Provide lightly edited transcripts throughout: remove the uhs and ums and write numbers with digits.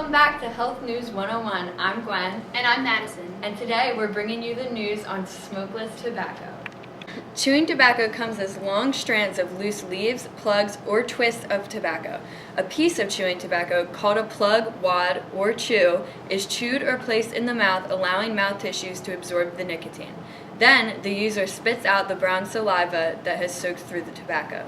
Welcome back to Health News 101. I'm Gwen. And I'm Madison. And today we're bringing you the news on smokeless tobacco. Chewing tobacco comes as long strands of loose leaves, plugs, or twists of tobacco. A piece of chewing tobacco, called a plug, wad, or chew, is chewed or placed in the mouth, allowing mouth tissues to absorb the nicotine. Then, the user spits out the brown saliva that has soaked through the tobacco.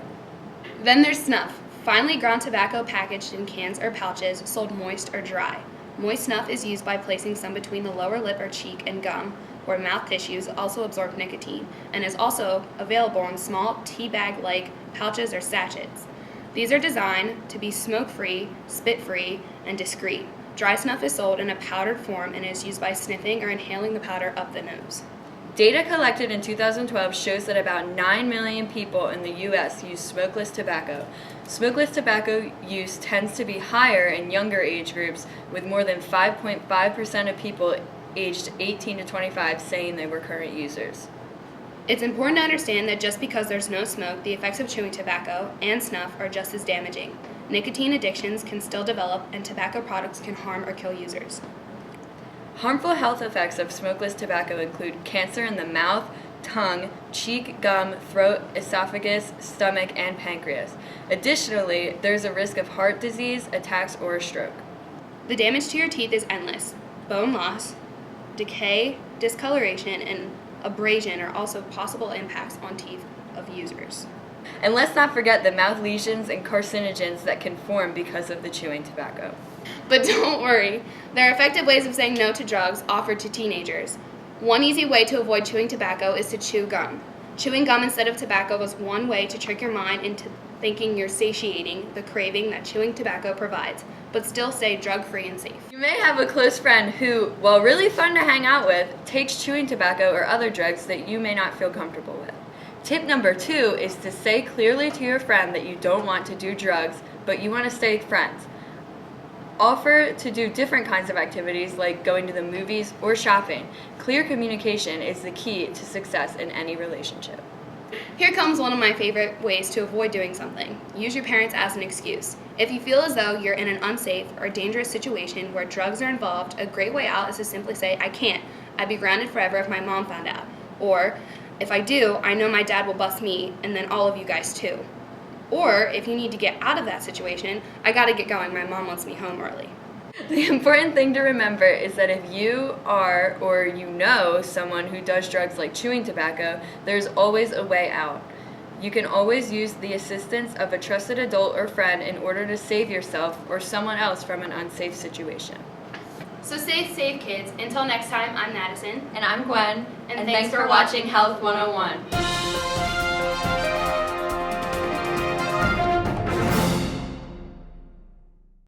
Then there's snuff, finely ground tobacco packaged in cans or pouches, sold moist or dry. Moist snuff is used by placing some between the lower lip or cheek and gum, where mouth tissues also absorb nicotine, and is also available in small tea bag-like pouches or sachets. These are designed to be smoke-free, spit-free, and discreet. Dry snuff is sold in a powdered form and is used by sniffing or inhaling the powder up the nose. Data collected in 2012 shows that about 9 million people in the U.S. use smokeless tobacco. Smokeless tobacco use tends to be higher in younger age groups, with more than 5.5% of people aged 18 to 25 saying they were current users. It's important to understand that just because there's no smoke, the effects of chewing tobacco and snuff are just as damaging. Nicotine addictions can still develop, and tobacco products can harm or kill users. Harmful health effects of smokeless tobacco include cancer in the mouth, tongue, cheek, gum, throat, esophagus, stomach, and pancreas. Additionally, there's a risk of heart disease, attacks, or a stroke. The damage to your teeth is endless. Bone loss, decay, discoloration, and abrasion are also possible impacts on teeth of users. And let's not forget the mouth lesions and carcinogens that can form because of the chewing tobacco. But don't worry, there are effective ways of saying no to drugs offered to teenagers. One easy way to avoid chewing tobacco is to chew gum. Chewing gum instead of tobacco was one way to trick your mind into thinking you're satiating the craving that chewing tobacco provides, but still stay drug-free and safe. You may have a close friend who, while really fun to hang out with, takes chewing tobacco or other drugs that you may not feel comfortable with. Tip number 2 is to say clearly to your friend that you don't want to do drugs, but you want to stay friends. Offer to do different kinds of activities like going to the movies or shopping. Clear communication is the key to success in any relationship. Here comes one of my favorite ways to avoid doing something. Use your parents as an excuse. If you feel as though you're in an unsafe or dangerous situation where drugs are involved, a great way out is to simply say, "I can't. I'd be grounded forever if my mom found out." Or, "If I do, I know my dad will bust me and then all of you guys too." Or, if you need to get out of that situation, "I gotta get going, my mom wants me home early." The important thing to remember is that if you are or you know someone who does drugs like chewing tobacco, there's always a way out. You can always use the assistance of a trusted adult or friend in order to save yourself or someone else from an unsafe situation. So stay safe, kids. Until next time, I'm Madison. And I'm Gwen, And thanks for watching Health 101.